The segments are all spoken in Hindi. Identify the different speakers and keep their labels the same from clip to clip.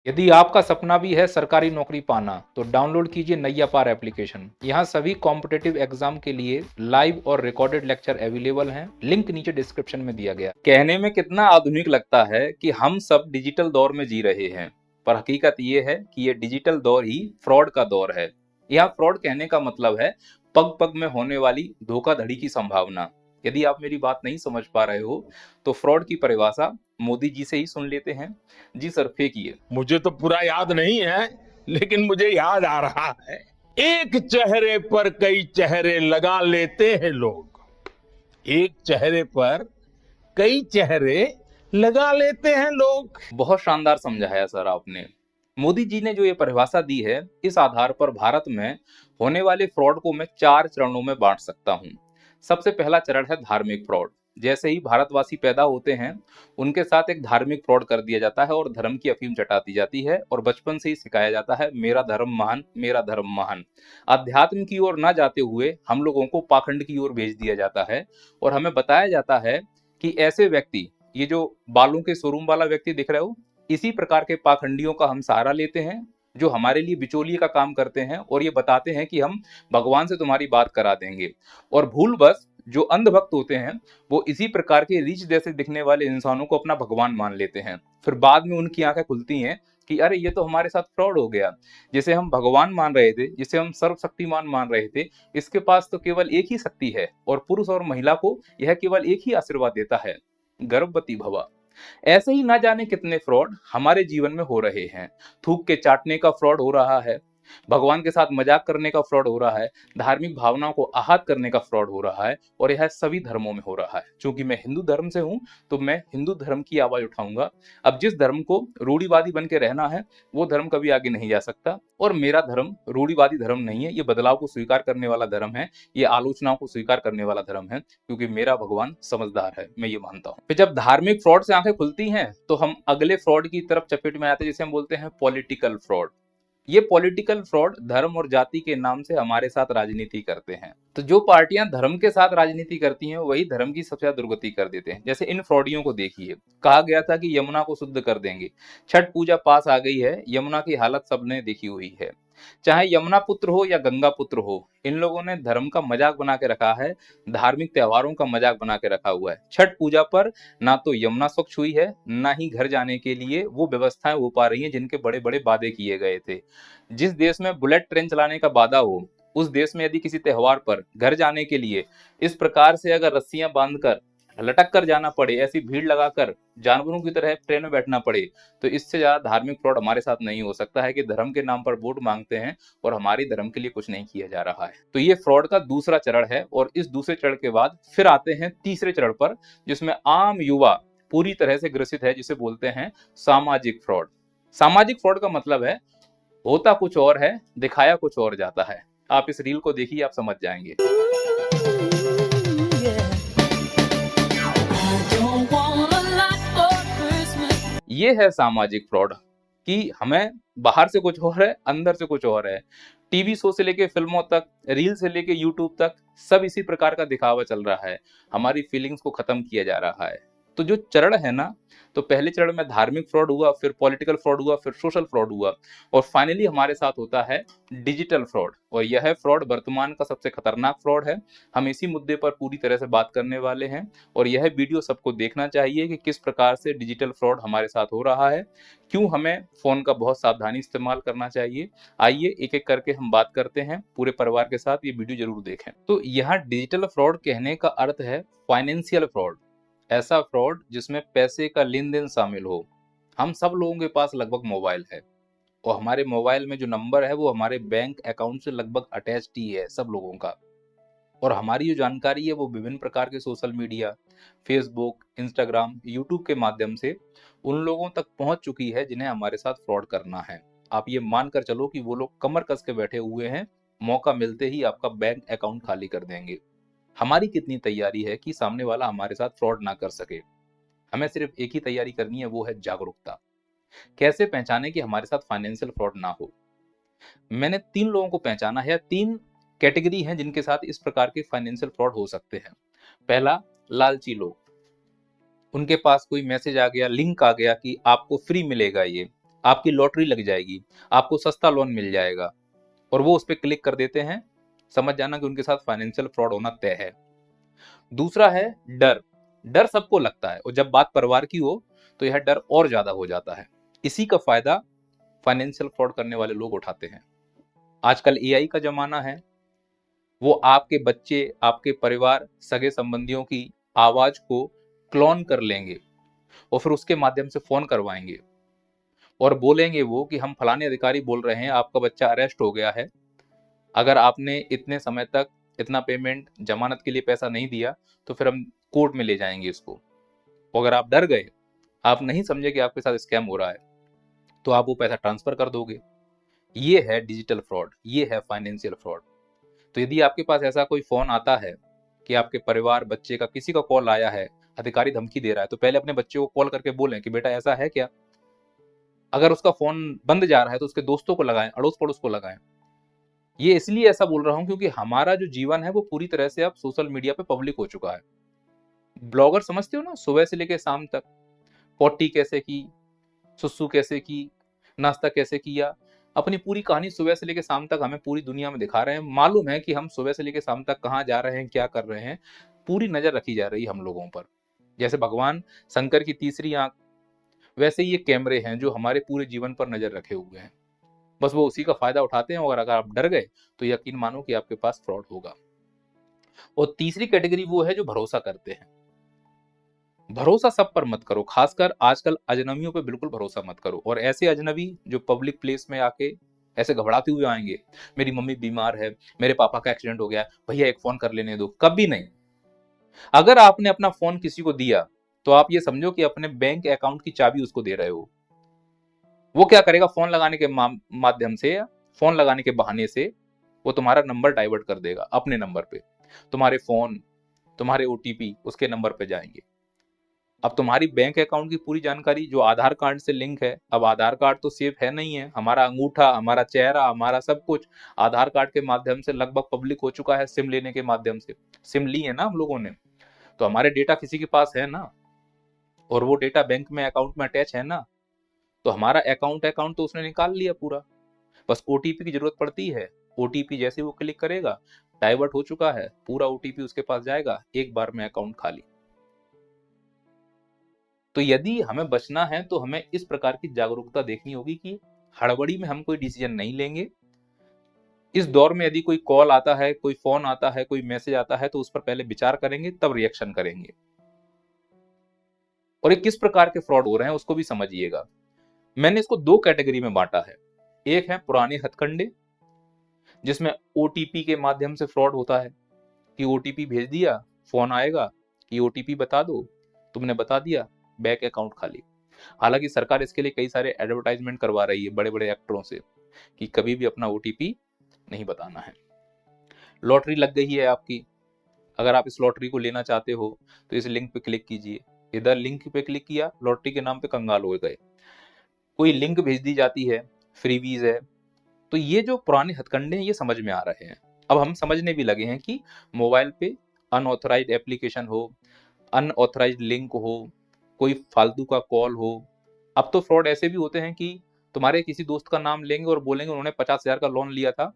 Speaker 1: यदि आपका सपना भी है सरकारी नौकरी पाना, तो डाउनलोड कीजिए नैया पार एप्लीकेशन। यहाँ सभी कॉम्पिटिटिव एग्जाम के लिए लाइव और रिकॉर्डेड लेक्चर अवेलेबल हैं। लिंक नीचे डिस्क्रिप्शन में दिया गया। कहने में कितना आधुनिक लगता है कि हम सब डिजिटल दौर में जी रहे हैं, पर हकीकत ये है कि ये डिजिटल दौर ही फ्रॉड का दौर है। यहाँ फ्रॉड कहने का मतलब है पग पग में होने वाली धोखाधड़ी की संभावना। यदि आप मेरी बात नहीं समझ पा रहे हो, तो फ्रॉड की परिभाषा मोदी जी से ही सुन लेते हैं। जी सर, फेंकिए।
Speaker 2: मुझे तो पूरा याद नहीं है, लेकिन मुझे याद आ रहा है। एक चेहरे पर कई चेहरे लगा लेते हैं लोग। एक चेहरे पर कई चेहरे लगा लेते हैं लोग।
Speaker 1: बहुत शानदार समझाया सर आपने। मोदी जी ने जो ये परिभाषा दी है, इस आधार पर भारत में होने वाले फ्रॉड को मैं 4 चरणों में बांट सकता हूँ। सबसे पहला चरण है धार्मिक फ्रॉड। जैसे ही भारतवासी पैदा होते हैं, उनके साथ एक धार्मिक फ्रॉड कर दिया जाता है और धर्म की अफीम चटा दी जाती है और बचपन से ही सिखाया जाता है मेरा धर्म महान, मेरा धर्म महान। अध्यात्म की ओर ना जाते हुए हम लोगों को पाखंड की ओर भेज दिया जाता है और हमें बताया जाता है कि ऐसे व्यक्ति, ये जो बालों के शोरूम वाला व्यक्ति दिख रहे हो, इसी प्रकार के पाखंडियों का हम सहारा लेते हैं, जो हमारे लिए बिचौलिए का काम करते हैं और ये बताते हैं कि हम भगवान से तुम्हारी बात करा देंगे। और भूलवश जो अंधभक्त होते हैं, वो इसी प्रकार के रीछ जैसे दिखने वाले इंसानों को अपना भगवान मान लेते हैं। फिर बाद में उनकी आंखें खुलती हैं कि अरे ये तो हमारे साथ फ्रॉड हो गया। जिसे हम भगवान मान रहे थे, जिसे हम सर्वशक्तिमान मान रहे थे, इसके पास तो केवल एक ही शक्ति है और पुरुष और महिला को यह केवल एक ही आशीर्वाद देता है, गर्भवती भवा। ऐसे ही ना जाने कितने फ्रॉड हमारे जीवन में हो रहे हैं। थूक के चाटने का फ्रॉड हो रहा है, भगवान के साथ मजाक करने का फ्रॉड हो रहा है, धार्मिक भावनाओं को आहत करने का फ्रॉड हो रहा है, और यह सभी धर्मों में हो रहा है। क्योंकि मैं हिंदू धर्म से हूं, तो मैं हिंदू धर्म की आवाज उठाऊंगा। अब जिस धर्म को रूढ़िवादी बन के रहना है, वो धर्म कभी आगे नहीं जा सकता। और मेरा धर्म रूढ़िवादी धर्म नहीं है, ये बदलाव को स्वीकार करने वाला धर्म है, ये आलोचनाओं को स्वीकार करने वाला धर्म है, क्योंकि मेरा भगवान समझदार है, मैं ये मानता हूँ। फिर जब धार्मिक फ्रॉड से आंखें खुलती हैं, तो हम अगले फ्रॉड की तरफ चपेट में आते हैं, जिसे हम बोलते हैं पॉलिटिकल फ्रॉड। ये पॉलिटिकल फ्रॉड धर्म और जाति के नाम से हमारे साथ राजनीति करते हैं। तो जो पार्टियां धर्म के साथ राजनीति करती हैं, वही धर्म की सबसे ज्यादा दुर्गति कर देते हैं। जैसे इन फ्रॉडियों को देखिए, कहा गया था कि यमुना को शुद्ध कर देंगे। छठ पूजा पास आ गई है, यमुना की हालत सबने देखी हुई है। चाहे यमुना पुत्र हो या गंगा पुत्र हो, इन लोगों ने धर्म का मजाक बना के रखा है, धार्मिक त्योहारों का मजाक बना के रखा हुआ है। छठ पूजा पर ना तो यमुना स्वच्छ हुई है, ना ही घर जाने के लिए वो व्यवस्थाएं हो पा रही हैं जिनके बड़े बड़े वादे किए गए थे। जिस देश में बुलेट ट्रेन चलाने का वादा हो, उस देश में यदि किसी त्योहार पर घर जाने के लिए इस प्रकार से अगर रस्सियां बांधकर लटक कर जाना पड़े, ऐसी भीड़ लगाकर जानवरों की तरह ट्रेन में बैठना पड़े, तो इससे ज्यादा धार्मिक फ्रॉड हमारे साथ नहीं हो सकता है कि धर्म के नाम पर वोट मांगते हैं और हमारी धर्म के लिए कुछ नहीं किया जा रहा है। तो ये फ्रॉड का दूसरा चरण है। और इस दूसरे चरण के बाद फिर आते हैं तीसरे चरण पर, जिसमें आम युवा पूरी तरह से ग्रसित है, जिसे बोलते हैं सामाजिक फ्रॉड। सामाजिक फ्रॉड का मतलब है होता कुछ और है, दिखाया कुछ और जाता है। आप इस रील को देखिए, आप समझ जाएंगे। ये है सामाजिक फ्रॉड, कि हमें बाहर से कुछ और है, अंदर से कुछ और है। टीवी शो से लेके फिल्मों तक, रील से लेके यूट्यूब तक, सब इसी प्रकार का दिखावा चल रहा है। हमारी फीलिंग्स को खत्म किया जा रहा है। तो जो चरण है ना, तो पहले चरण में धार्मिक फ्रॉड हुआ, फिर पॉलिटिकल फ्रॉड हुआ, फिर सोशल फ्रॉड हुआ, और फाइनली हमारे साथ होता है डिजिटल फ्रॉड। और यह फ्रॉड वर्तमान का सबसे खतरनाक फ्रॉड है। हम इसी मुद्दे पर पूरी तरह से बात करने वाले हैं, और यह वीडियो सबको देखना चाहिए कि किस प्रकार से डिजिटल फ्रॉड हमारे साथ हो रहा है, क्यों हमें फोन का बहुत सावधानी इस्तेमाल करना चाहिए। आइए एक एक करके हम बात करते हैं, पूरे परिवार के साथ ये वीडियो जरूर देखें। तो यहाँ डिजिटल फ्रॉड कहने का अर्थ है फाइनेंशियल फ्रॉड, ऐसा फ्रॉड जिसमें पैसे का लेन देन शामिल हो। हम सब लोगों के पास लगभग मोबाइल है, और हमारे मोबाइल में जो नंबर है वो हमारे बैंक अकाउंट से लगभग अटैच्ड ही है सब लोगों का। और हमारी जो जानकारी है वो विभिन्न प्रकार के social media, Facebook, Instagram, YouTube के माध्यम से उन लोगों तक पहुंच चुकी है जिन्हें हमारे साथ फ्रॉड करना है। आप ये मानकर चलो कि वो लोग कमर कस के बैठे हुए हैं, मौका मिलते ही आपका बैंक अकाउंट खाली कर देंगे। हमारी कितनी तैयारी है कि सामने वाला हमारे साथ फ्रॉड ना कर सके। हमें सिर्फ एक ही तैयारी करनी है, वो है जागरूकता। कैसे पहचाने कि हमारे साथ फाइनेंशियल फ्रॉड ना हो। मैंने 3 लोगों को पहचाना है, 3 कैटेगरी हैं जिनके साथ इस प्रकार के फाइनेंशियल फ्रॉड हो सकते हैं। पहला, लालची लोग। उनके पास कोई मैसेज आ गया, लिंक आ गया कि आपको फ्री मिलेगा ये, आपकी लॉटरी लग जाएगी, आपको सस्ता लोन मिल जाएगा, और वो उस पर क्लिक कर देते हैं, समझ जाना कि उनके साथ फाइनेंशियल फ्रॉड होना तय है। दूसरा है डर। डर सबको लगता है, और जब बात परिवार की हो तो यह डर और ज्यादा हो जाता है। इसी का फायदा फाइनेंशियल फ्रॉड करने वाले लोग उठाते हैं। आजकल एआई का जमाना है, वो आपके बच्चे, आपके परिवार, सगे संबंधियों की आवाज को क्लोन कर लेंगे और फिर उसके माध्यम से फोन करवाएंगे और बोलेंगे वो कि हम फलाने अधिकारी बोल रहे हैं, आपका बच्चा अरेस्ट हो गया है, अगर आपने इतने समय तक इतना पेमेंट जमानत के लिए पैसा नहीं दिया तो फिर हम कोर्ट में ले जाएंगे इसको। तो अगर आप डर गए, आप नहीं समझे कि आपके साथ स्कैम हो रहा है, तो आप वो पैसा ट्रांसफर कर दोगे। ये है डिजिटल फ्रॉड, ये है फाइनेंशियल फ्रॉड। तो यदि आपके पास ऐसा कोई फोन आता है कि आपके परिवार, बच्चे का किसी का कॉल आया है, अधिकारी धमकी दे रहा है, तो पहले अपने बच्चे को कॉल करके बोलें कि बेटा ऐसा है क्या। अगर उसका फोन बंद जा रहा है तो उसके दोस्तों को लगाएं, अड़ोस पड़ोस को लगाएं। ये इसलिए ऐसा बोल रहा हूं क्योंकि हमारा जो जीवन है वो पूरी तरह से अब सोशल मीडिया पे पब्लिक हो चुका है। ब्लॉगर समझते हो ना, सुबह से लेकर शाम तक पोटी कैसे की, सुसु कैसे की, नाश्ता कैसे किया, अपनी पूरी कहानी सुबह से लेकर शाम तक हमें पूरी दुनिया में दिखा रहे हैं। मालूम है कि हम सुबह से लेकर शाम तक कहाँ जा रहे हैं, क्या कर रहे हैं, पूरी नजर रखी जा रही है हम लोगों पर। जैसे भगवान शंकर की तीसरी आंख, वैसे ये कैमरे हैं जो हमारे पूरे जीवन पर नजर रखे हुए हैं। बस वो उसी का फायदा उठाते हैं, और अगर आप डर गए तो यकीन मानो कि आपके पास फ्रॉड होगा। और तीसरी कैटेगरी वो है जो भरोसा करते हैं। भरोसा सब पर मत करो, खासकर आजकल अजनबियों पे बिल्कुल भरोसा मत करो। और ऐसे अजनबी जो पब्लिक प्लेस में आके ऐसे घबराते हुए आएंगे, मेरी मम्मी बीमार है, मेरे पापा का एक्सीडेंट हो गया, भैया एक फोन कर लेने दो, कभी नहीं। अगर आपने अपना फोन किसी को दिया तो आप ये समझो कि अपने बैंक अकाउंट की चाबी उसको दे रहे हो। वो क्या करेगा, फोन लगाने के माध्यम से, फोन लगाने के बहाने से वो तुम्हारा नंबर डाइवर्ट कर देगा अपने नंबर पे। तुम्हारे फोन, तुम्हारे ओटीपी उसके नंबर पे जाएंगे। अब तुम्हारी बैंक अकाउंट की पूरी जानकारी जो आधार कार्ड से लिंक है, अब आधार कार्ड तो सेफ है नहीं है, हमारा अंगूठा, हमारा चेहरा, हमारा सब कुछ आधार कार्ड के माध्यम से लगभग पब्लिक हो चुका है। सिम लेने के माध्यम से, सिम ली है ना हम लोगों ने, तो हमारे डेटा किसी के पास है ना, और वो डेटा बैंक में अकाउंट में अटैच है ना, तो हमारा अकाउंट तो उसने निकाल लिया पूरा। बस ओटीपी की जरूरत पड़ती है, ओटीपी जैसे वो क्लिक करेगा, डाइवर्ट हो चुका है, पूरा ओटीपी उसके पास जाएगा, एक बार में अकाउंट खाली। तो यदि हमें बचना है तो हमें इस प्रकार की जागरूकता देखनी होगी कि हड़बड़ी में हम कोई डिसीजन नहीं लेंगे। इस दौर में यदि कोई कॉल आता है, कोई फोन आता है, कोई मैसेज आता है, तो उस पर पहले विचार करेंगे, तब रिएक्शन करेंगे। और ये किस प्रकार के फ्रॉड हो रहे हैं उसको भी समझिएगा। मैंने इसको दो कैटेगरी में बांटा है। एक है पुराने हथकंडे, जिसमें ओटीपी के माध्यम से फ्रॉड होता है कि ओटीपी भेज दिया, फोन आएगा कि ओटीपी बता दो, तुमने बता दिया, बैंक अकाउंट खाली। हालांकि सरकार इसके लिए कई सारे एडवर्टाइजमेंट करवा रही है बड़े बड़े एक्टरों से कि कभी भी अपना ओटीपी नहीं बताना है। लॉटरी लग गई है आपकी, अगर आप इस लॉटरी को लेना चाहते हो तो इस लिंक पे क्लिक कीजिए। इधर लिंक पे क्लिक किया, लॉटरी के नाम पे कंगाल हो गए। कोई लिंक भेज दी जाती है, फ्रीबीज है। तो ये जो पुराने हथकंडे हैं ये समझ में आ रहे हैं। अब हम समझने भी लगे हैं कि मोबाइल पे अनऑथराइज्ड एप्लीकेशन हो, अनऑथराइज्ड लिंक हो, कोई फालतू का कॉल हो। अब तो फ्रॉड ऐसे भी होते हैं कि तुम्हारे किसी दोस्त का नाम लेंगे और बोलेंगे उन्होंने 50,000 का लोन लिया था,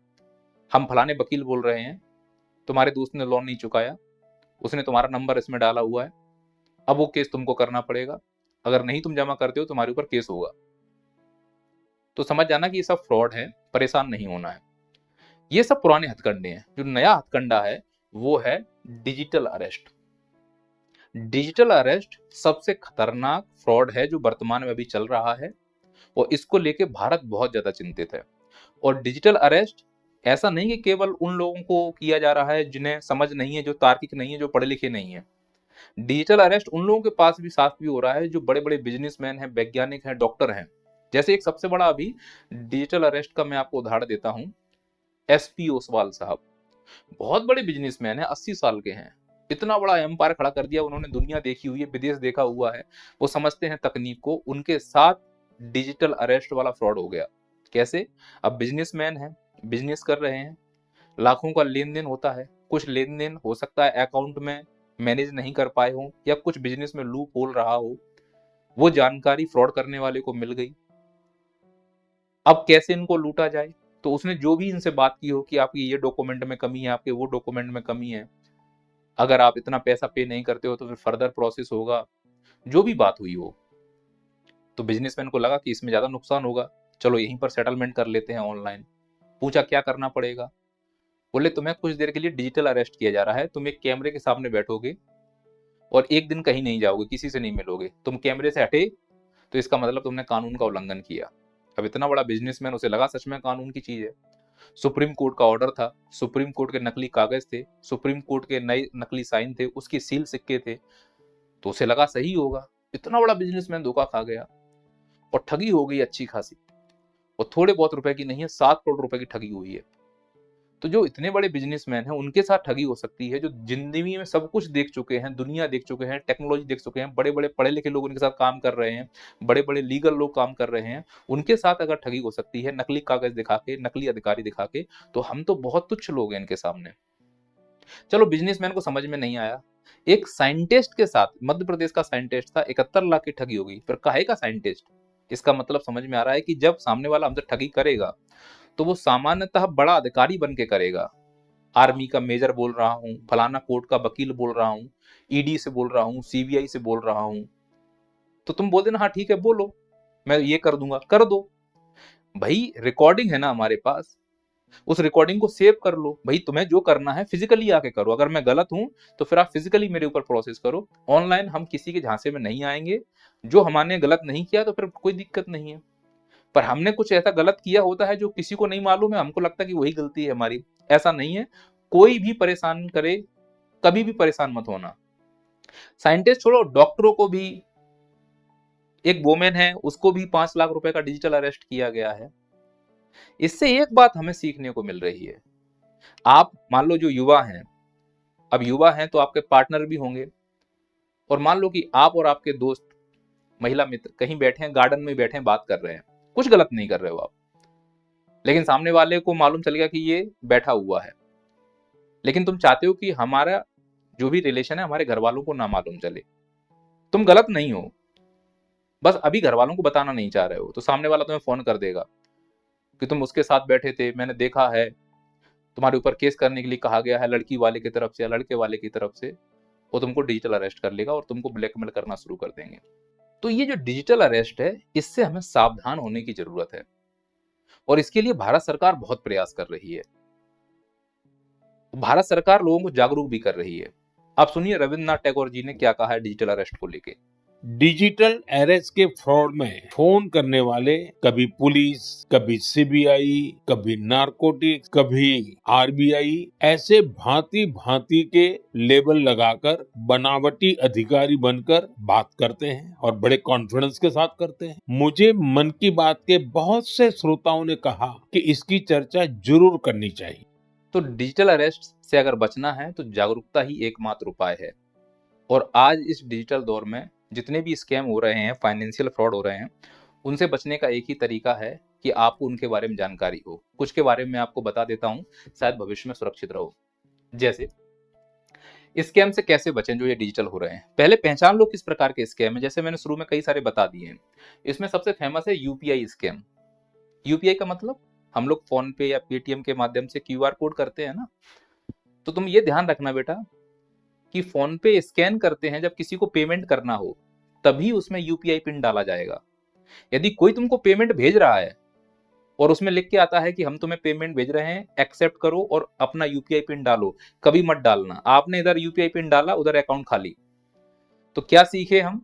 Speaker 1: हम फलाने वकील बोल रहे हैं, तुम्हारे दोस्त ने लोन नहीं चुकाया, उसने तुम्हारा नंबर इसमें डाला हुआ है, अब वो केस तुमको करना पड़ेगा, अगर नहीं तुम जमा करते हो तुम्हारे ऊपर केस होगा। तो समझ जाना कि ये सब फ्रॉड है, परेशान नहीं होना है। ये सब पुराने हथकंडे हैं। जो नया हथकंडा है वो है डिजिटल अरेस्ट। डिजिटल अरेस्ट सबसे खतरनाक फ्रॉड है जो वर्तमान में अभी चल रहा है, और इसको लेके भारत बहुत ज्यादा चिंतित है। और डिजिटल अरेस्ट ऐसा नहीं कि केवल उन लोगों को किया जा रहा है जिन्हें समझ नहीं है, जो तार्किक नहीं है, जो पढ़े लिखे नहीं है। डिजिटल अरेस्ट उन लोगों के पास भी साथ भी हो रहा है जो बड़े बड़े बिजनेसमैन हैं, वैज्ञानिक हैं, डॉक्टर हैं। जैसे एक सबसे बड़ा अभी डिजिटल अरेस्ट का मैं आपको उदाहरण देता हूं, एसपी ओसवाल साहब, बहुत बड़े बिजनेसमैन हैं, 80 साल के हैं, इतना बड़ा एम्पायर खड़ा कर दिया उन्होंने, दुनिया देखी हुई है, विदेश देखा हुआ है, वो समझते हैं तकनीक को। उनके साथ डिजिटल अरेस्ट वाला फ्रॉड हो गया। कैसे? अब बिजनेसमैन हैं, बिजनेस कर रहे हैं, लाखों का लेन देन होता है, कुछ लेन देन हो सकता है अकाउंट में मैनेज नहीं कर पाए हो, या कुछ बिजनेस में लूप होल रहा हो, वो जानकारी फ्रॉड करने वाले को मिल गई, अब कैसे इनको लूटा जाए, तो उसने जो भी इनसे बात की हो कि आपकी ये डॉक्यूमेंट में कमी है, आपके वो डॉक्यूमेंट में कमी है, अगर आप इतना पैसा पे नहीं करते हो तो फिर फर्दर प्रोसेस होगा, जो भी बात हुई हो, तो बिजनेसमैन को लगा कि इसमें ज्यादा नुकसान होगा, चलो यहीं पर सेटलमेंट कर लेते हैं ऑनलाइन। पूछा क्या करना पड़ेगा, बोले तुम्हें कुछ देर के लिए डिजिटल अरेस्ट किया जा रहा है, तुम एक कैमरे के सामने बैठोगे और एक दिन कहीं नहीं जाओगे, किसी से नहीं मिलोगे, तुम कैमरे से हटे तो इसका मतलब तुमने कानून का उल्लंघन किया। अब इतना बड़ा बिजनेसमैन, उसे लगा सच में कानून की चीज है। सुप्रीम कोर्ट का ऑर्डर था, सुप्रीम कोर्ट के नकली कागज थे, सुप्रीम कोर्ट के नए नकली साइन थे, उसकी सील सिक्के थे, तो उसे लगा सही होगा। इतना बड़ा बिजनेसमैन धोखा खा गया और ठगी हो गई अच्छी खासी, और थोड़े बहुत रुपए की नहीं है, 7 करोड़ रुपए की ठगी हुई है। तो जो इतने बड़े बिजनेसमैन हैं उनके साथ ठगी हो सकती है, जो जिंदगी में सब कुछ देख चुके हैं, दुनिया देख चुके हैं, टेक्नोलॉजी देख चुके हैं, बड़े बड़े पढ़े लिखे लोग उनके साथ काम कर रहे हैं, बड़े बड़े लीगल लोग काम कर रहे हैं, उनके साथ अगर ठगी हो सकती है नकली कागज दिखा के, नकली अधिकारी दिखा के, तो हम तो बहुत तुच्छ लोग हैं इनके सामने। चलो बिजनेसमैन को समझ में नहीं आया, एक साइंटिस्ट के साथ, मध्य प्रदेश का साइंटिस्ट था, 71 लाख की ठगी हो गई। फिर काहे का साइंटिस्ट, इसका मतलब समझ में आ रहा है कि जब सामने वाला हमसे ठगी करेगा तो वो सामान्यतः बड़ा अधिकारी बन के करेगा। आर्मी का मेजर बोल रहा हूं, फलाना कोर्ट का वकील बोल रहा हूं, ईडी से बोल रहा हूं, सीबीआई से बोल रहा हूं, तो तुम बोल देना हाँ ठीक है बोलो, मैं ये कर दूंगा, कर दो। भाई रिकॉर्डिंग है ना हमारे पास, उस रिकॉर्डिंग को सेव कर लो। भाई तुम्हें जो करना है फिजिकली आके करो, अगर मैं गलत हूं तो फिर आप फिजिकली मेरे ऊपर प्रोसेस करो। ऑनलाइन हम किसी के झांसे में नहीं आएंगे, जो हमने गलत नहीं किया तो फिर कोई दिक्कत नहीं है। पर हमने कुछ ऐसा गलत किया होता है जो किसी को नहीं मालूम है, हमको लगता है कि वही गलती है हमारी, ऐसा नहीं है। कोई भी परेशान करे, कभी भी परेशान मत होना। साइंटिस्ट छोड़ो, डॉक्टरों को भी, एक वोमेन है उसको भी 5 लाख रुपए का डिजिटल अरेस्ट किया गया है। इससे एक बात हमें सीखने को मिल रही है, आप मान लो जो युवा हैं, अब युवा हैं तो आपके पार्टनर भी होंगे, और मान लो कि आप और आपके दोस्त, महिला मित्र कहीं बैठे हैं, गार्डन में बैठे हैं, बात कर रहे हैं, कुछ गलत नहीं कर रहे हो आप, लेकिन सामने वाले को मालूम चल गया कि ये बैठा हुआ है, लेकिन तुम चाहते हो कि हमारा जो भी रिलेशन है हमारे घर वालों को ना मालूम चले। तुम गलत नहीं हो, बस अभी घर वालों को बताना नहीं चाह रहे हो, तो सामने वाला तुम्हें फोन कर देगा कि तुम उसके साथ बैठे थे, मैंने देखा है, तुम्हारे ऊपर केस करने के लिए कहा गया है लड़की वाले की तरफ से या लड़के वाले की तरफ से, वो तुमको डिजिटल अरेस्ट कर लेगा और तुमको ब्लैकमेल करना शुरू कर देंगे। तो ये जो डिजिटल अरेस्ट है, इससे हमें सावधान होने की जरूरत है, और इसके लिए भारत सरकार बहुत प्रयास कर रही है। भारत सरकार लोगों को जागरूक भी कर रही है। आप सुनिए रविंद्रनाथ टैगोर जी ने क्या कहा है डिजिटल अरेस्ट को लेके।
Speaker 2: डिजिटल अरेस्ट के फ्रॉड में फोन करने वाले कभी पुलिस, कभी सीबीआई, कभी नारकोटिक्स, कभी आरबीआई, ऐसे भांति भांति के लेबल लगाकर बनावटी अधिकारी बनकर बात करते हैं और बड़े कॉन्फिडेंस के साथ करते हैं। मुझे मन की बात के बहुत से श्रोताओं ने कहा कि इसकी चर्चा जरूर करनी चाहिए।
Speaker 1: तो डिजिटल अरेस्ट से अगर बचना है तो जागरूकता ही एकमात्र उपाय है। और आज इस डिजिटल दौर में जितने भी स्कैम हो रहे हैं, फाइनेंशियल फ्रॉड हो रहे हैं, उनसे बचने का एक ही तरीका है कि आपको उनके बारे में जानकारी हो। कुछ के बारे में आपको बता देता हूं, शायद भविष्य में सुरक्षित रहो। जैसे स्कैम से कैसे बचें जो ये डिजिटल हो रहे हैं, पहले पहचान लो किस प्रकार के स्कैम है। जैसे मैंने शुरू में कई सारे बता दिए हैं, इसमें सबसे फेमस है यूपीआई स्कैम। यूपीआई का मतलब हम लोग फोन पे या पेटीएम के माध्यम से क्यूआर कोड करते हैं ना, तो तुम ये ध्यान रखना बेटा कि फोन पे स्कैन करते हैं जब किसी को पेमेंट करना हो, तभी उसमें यूपीआई पिन डाला जाएगा। यदि कोई तुमको पेमेंट भेज रहा है और उसमें लिख के आता है कि हम तुम्हें पेमेंट भेज रहे हैं, एक्सेप्ट करो और अपना यूपीआई पिन डालो, कभी मत डालना। आपने इधर यूपीआई पिन डाला, उधर अकाउंट खाली। तो क्या सीखे हम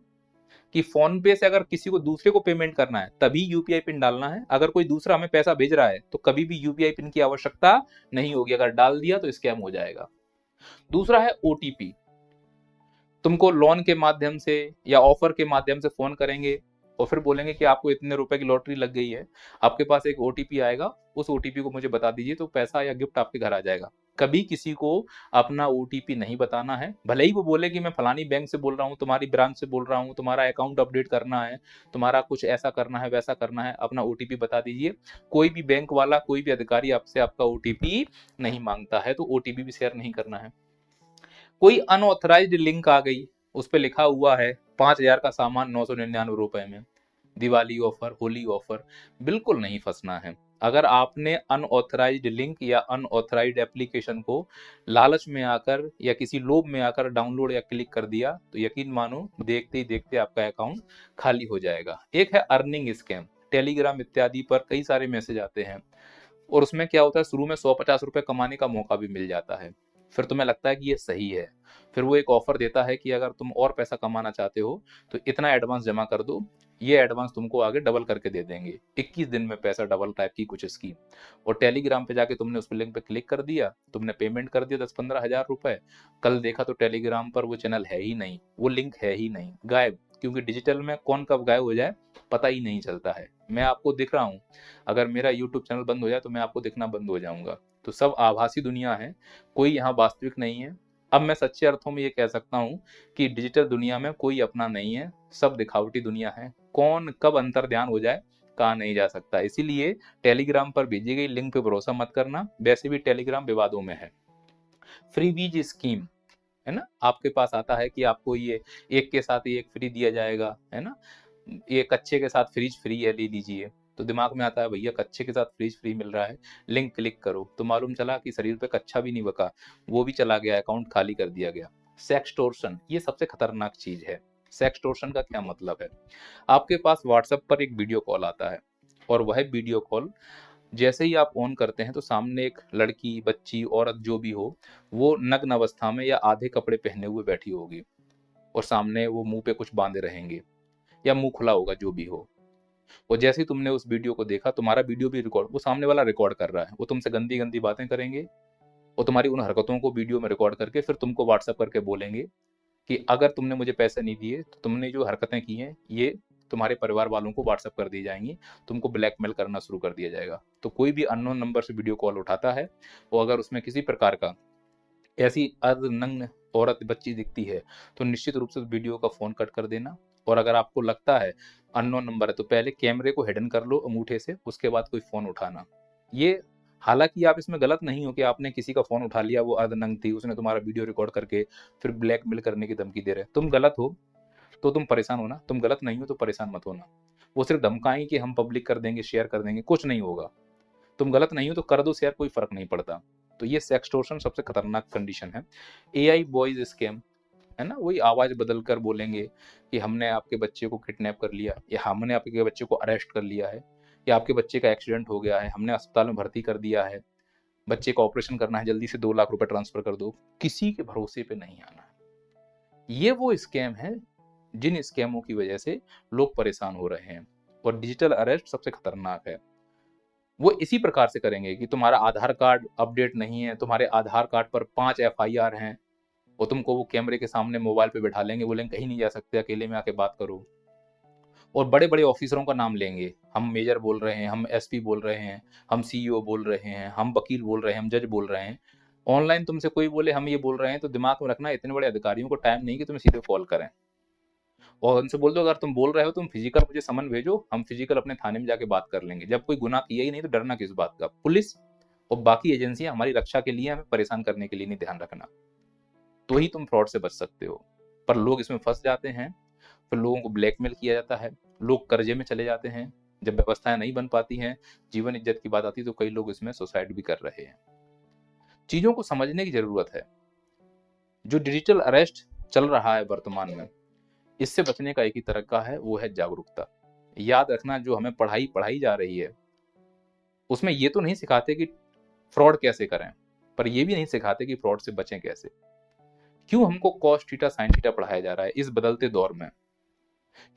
Speaker 1: कि फोन पे से अगर किसी को दूसरे को पेमेंट करना है तभी यूपीआई पिन डालना है, अगर कोई दूसरा हमें पैसा भेज रहा है तो कभी भी यूपीआई पिन की आवश्यकता नहीं होगी, अगर डाल दिया तो स्कैम हो जाएगा। दूसरा है ओटीपी। तुमको लोन के माध्यम से या ऑफर के माध्यम से फोन करेंगे और फिर बोलेंगे कि आपको इतने रुपए की लॉटरी लग गई है, आपके पास एक ओटीपी आएगा, उस ओटीपी को मुझे बता दीजिए तो पैसा या गिफ्ट आपके घर आ जाएगा। कभी किसी को अपना ओटीपी नहीं बताना है, भले ही वो बोले कि मैं फलानी बैंक से बोल रहा हूँ, तुम्हारी ब्रांच से बोल रहा हूँ, तुम्हारा अकाउंट अपडेट करना है, तुम्हारा कुछ ऐसा करना है, वैसा करना है, अपना ओटीपी बता दीजिए। कोई भी बैंक वाला, कोई भी अधिकारी आपसे आपका ओटीपी नहीं मांगता है, तो ओटीपी भी शेयर नहीं करना है। कोई अनऑथराइज्ड लिंक आ गई, उस पर लिखा हुआ है 5,000 का सामान 999 रुपए में, दिवाली ऑफर, होली ऑफर, बिल्कुल नहीं फंसना है। अगर आपने अनऑथराइज्ड लिंक या अनऑथराइज्ड एप्लीकेशन को लालच में आकर या किसी लोभ में आकर डाउनलोड या क्लिक कर दिया तो यकीन मानो देखते ही देखते आपका अकाउंट खाली हो जाएगा। एक है अर्निंग स्कैम। टेलीग्राम इत्यादि पर कई सारे मैसेज आते हैं और उसमें क्या होता है, शुरू में 150 रुपए कमाने का मौका भी मिल जाता है। फिर तुम्हें लगता है कि ये सही है, फिर वो एक ऑफर देता है कि अगर तुम और पैसा कमाना चाहते हो तो इतना एडवांस जमा कर दो, ये एडवांस तुमको आगे डबल करके दे देंगे, 21 दिन में पैसा डबल टाइप की कुछ स्कीम। और टेलीग्राम पे जाके तुमने उस लिंक पे क्लिक कर दिया, तुमने पेमेंट कर दिया 10-15 हजार रुपए, कल देखा तो टेलीग्राम पर वो चैनल है ही नहीं, वो लिंक है ही नहीं, गायब। क्योंकि डिजिटल में कौन कब गायब हो जाए पता ही नहीं चलता है। मैं आपको दिख रहा हूँ, अगर मेरा यूट्यूब चैनल बंद हो जाए तो मैं आपको दिखना बंद हो जाऊंगा। तो सब आभासी दुनिया है, कोई यहाँ वास्तविक नहीं है। अब मैं सच्चे अर्थों में ये कह सकता हूँ कि डिजिटल दुनिया में कोई अपना नहीं है, सब दिखावटी दुनिया है। कौन कब अंतर्ध्यान हो जाए कहा नहीं जा सकता। इसीलिए टेलीग्राम पर भेजी गई लिंक पे भरोसा मत करना, वैसे भी टेलीग्राम विवादों में है। फ्रीबीज स्कीम है ना, आपके पास आता है कि आपको ये एक के साथ ही एक फ्री दिया जाएगा, है ना, ये कच्चे के साथ फ्रिज फ्री है, ले लीजिए। तो दिमाग में आता है भैया कच्चे के साथ फ्रिज फ्री मिल रहा है, लिंक क्लिक करो, तो मालूम चला कि शरीर पे कच्चा भी नहीं बका, वो भी चला गया, अकाउंट खाली कर दिया गया। सेक्सटोर्शन, ये सबसे खतरनाक चीज है। सेक्सटोर्शन का क्या मतलब है, आपके पास व्हाट्सएप पर एक वीडियो कॉल आता है और वह वीडियो कॉल जैसे ही आप ऑन करते हैं तो सामने एक लड़की, बच्ची, औरत जो भी हो, वो नग्न अवस्था में या आधे कपड़े पहने हुए बैठी होगी और सामने वो मुंह पे कुछ बांधे रहेंगे या मुंह खुला होगा, जो भी हो। और जैसे ही तुमने उस वीडियो को देखा, तुम्हारा वीडियो भी रिकॉर्ड, वो सामने वाला रिकॉर्ड कर रहा है, वो तुमसे गंदी गंदी बातें करेंगे और तुम्हारी उन हरकतों को वीडियो में रिकॉर्ड करके फिर तुमको व्हाट्सएप करके बोलेंगे कि अगर तुमने मुझे पैसे नहीं दिए तो तुमने जो हरकतें की हैं ये तुम्हारे परिवार वालों को व्हाट्सएप कर दी जाएंगी, तुमको ब्लैकमेल करना शुरू कर दिया जाएगा। तो कोई भी अननोन नंबर से वीडियो कॉल उठाता है, वो अगर उसमें किसी प्रकार का ऐसी अर्धनग्न औरत, बच्ची दिखती है तो निश्चित रूप से उस वीडियो का फोन कट कर देना। और अगर आपको लगता है अननोन नंबर है तो पहले कैमरे को हिडन कर लो अंगूठे से, उसके बाद कोई फोन उठाना। ये हालांकि आप इसमें गलत नहीं हो कि आपने किसी का फोन उठा लिया, वो अर्धनग्न थी, उसने तुम्हारा वीडियो रिकॉर्ड करके फिर ब्लैकमेल करने की धमकी दे रहे, तुम गलत हो तो तुम परेशान होना, तुम गलत नहीं हो तो परेशान मत होना। वो सिर्फ धमकाएं कि हम पब्लिक कर देंगे, शेयर कर देंगे, कुछ नहीं होगा। तुम गलत नहीं हो तो कर दो शेयर, कोई फर्क नहीं पड़ता। तो ये सेक्सटोर्शन सबसे खतरनाक कंडीशन है। एआई बॉयज स्कैम, है ना, वही आवाज बदल कर बोलेंगे कि हमने आपके बच्चे को किडनैप कर लिया, या हमने आपके बच्चे को अरेस्ट कर लिया है, या आपके बच्चे का एक्सीडेंट हो गया है, हमने अस्पताल में भर्ती कर दिया है, बच्चे का ऑपरेशन करना है, जल्दी से 2 लाख रुपए ट्रांसफर कर दो। किसी के भरोसे पे नहीं आना। ये वो स्कैम है जिन स्कैमों की वजह से लोग परेशान हो रहे हैं। और डिजिटल अरेस्ट सबसे खतरनाक है। वो इसी प्रकार से करेंगे कि तुम्हारा आधार कार्ड अपडेट नहीं है, तुम्हारे आधार कार्ड पर 5 एफआईआर हैं, और तुमको वो कैमरे के सामने मोबाइल पे बैठा लेंगे, बोलेंगे कहीं नहीं जा सकते, अकेले में आके बात करो। और बड़े बड़े ऑफिसरों का नाम लेंगे, हम मेजर बोल रहे हैं, हम एसपी बोल रहे हैं, हम सीईओ बोल रहे हैं, हम वकील बोल रहे हैं, हम जज बोल रहे हैं। ऑनलाइन तुमसे कोई बोले हम ये बोल रहे हैं तो दिमाग में रखना, इतने बड़े अधिकारियों को टाइम नहीं कि तुम्हें सीधे कॉल करें। और उनसे बोल दो अगर तुम बोल रहे हो तुम फिजिकल मुझे समन भेजो, हम फिजिकल अपने थाने में जाके बात कर लेंगे। जब कोई गुनाह किया ही नहीं तो डरना किस बात का। पुलिस और बाकी एजेंसियां हमारी रक्षा के लिए, हमें परेशान करने के लिए नहीं, ध्यान रखना। तो ही तुम फ्रॉड से बच सकते हो। पर लोग इसमें फंस जाते हैं, फिर लोगों को ब्लैकमेल किया जाता है, लोग कर्जे में चले जाते हैं। जब व्यवस्थाएं नहीं बन पाती हैं, जीवन इज्जत की बात आती है, तो कई लोग इसमें सुसाइड भी कर रहे हैं। चीजों को समझने की जरूरत है। जो डिजिटल अरेस्ट चल रहा है वर्तमान में, इससे बचने का एक ही तरीका है, वो है जागरूकता। याद रखना, जो हमें पढ़ाई जा रही है उसमें ये तो नहीं सिखाते कि फ्रॉड कैसे करें, पर ये भी नहीं सिखाते कि फ्रॉड से बचें कैसे। क्यों हमको कॉस थीटा साइन थीटा पढ़ाया जा रहा है इस बदलते दौर में?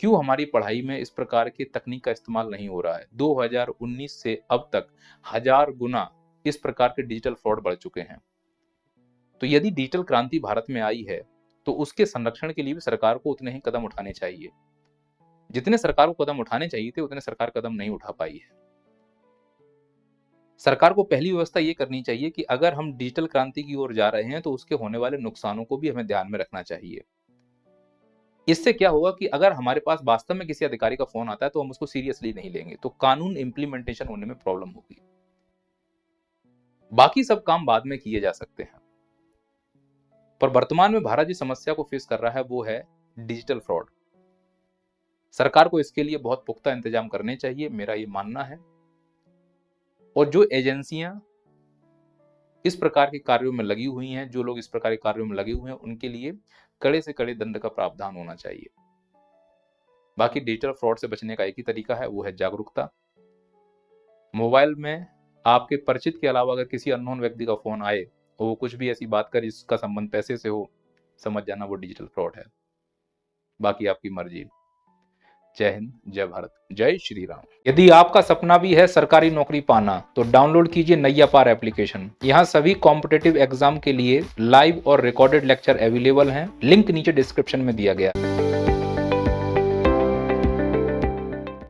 Speaker 1: क्यों हमारी पढ़ाई में इस प्रकार की तकनीक का इस्तेमाल नहीं हो रहा है? 2019 से अब तक 1000 गुना इस प्रकार के डिजिटल फ्रॉड बढ़ चुके हैं। तो यदि डिजिटल क्रांति भारत में आई है तो उसके संरक्षण के लिए भी सरकार को उतने ही कदम उठाने चाहिए। जितने सरकार को कदम उठाने चाहिए थे उतने सरकार कदम नहीं उठा पाई है। सरकार को पहली व्यवस्था ये करनी चाहिए कि अगर हम डिजिटल क्रांति की ओर जा रहे हैं तो उसके होने वाले नुकसानों को भी हमें ध्यान में रखना चाहिए। इससे क्या होगा कि अगर हमारे पास वास्तव में किसी अधिकारी का फोन आता है तो हम उसको सीरियसली नहीं लेंगे, तो कानून इंप्लीमेंटेशन होने में प्रॉब्लम होगी। बाकी सब काम बाद में किए जा सकते हैं। पर वर्तमान में भारत जिस समस्या को फेस कर रहा है वो है डिजिटल फ्रॉड। सरकार को इसके लिए बहुत पुख्ता इंतजाम करने चाहिए, मेरा ये मानना है। और जो एजेंसियां इस प्रकार के कार्यों में लगी हुई हैं, जो लोग इस प्रकार के कार्यों में लगे हुए हैं, उनके लिए कड़े से कड़े दंड का प्रावधान होना चाहिए। बाकी डिजिटल फ्रॉड से बचने का एक ही तरीका है, वो है जागरूकता। मोबाइल में आपके परिचित के अलावा अगर किसी अननोन व्यक्ति का फोन आए और वो कुछ भी ऐसी बात करे जिसका संबंध पैसे से हो, समझ जाना वो डिजिटल फ्रॉड है। बाकी आपकी मर्जी। जय हिंद, जय भारत, जय श्री राम। यदि आपका सपना भी है सरकारी नौकरी पाना, तो डाउनलोड कीजिए नैया पार एप्लीकेशन। यहाँ सभी कॉम्पिटिटिव एग्जाम के लिए लाइव और रिकॉर्डेड लेक्चर अवेलेबल हैं। लिंक नीचे डिस्क्रिप्शन में दिया गया है।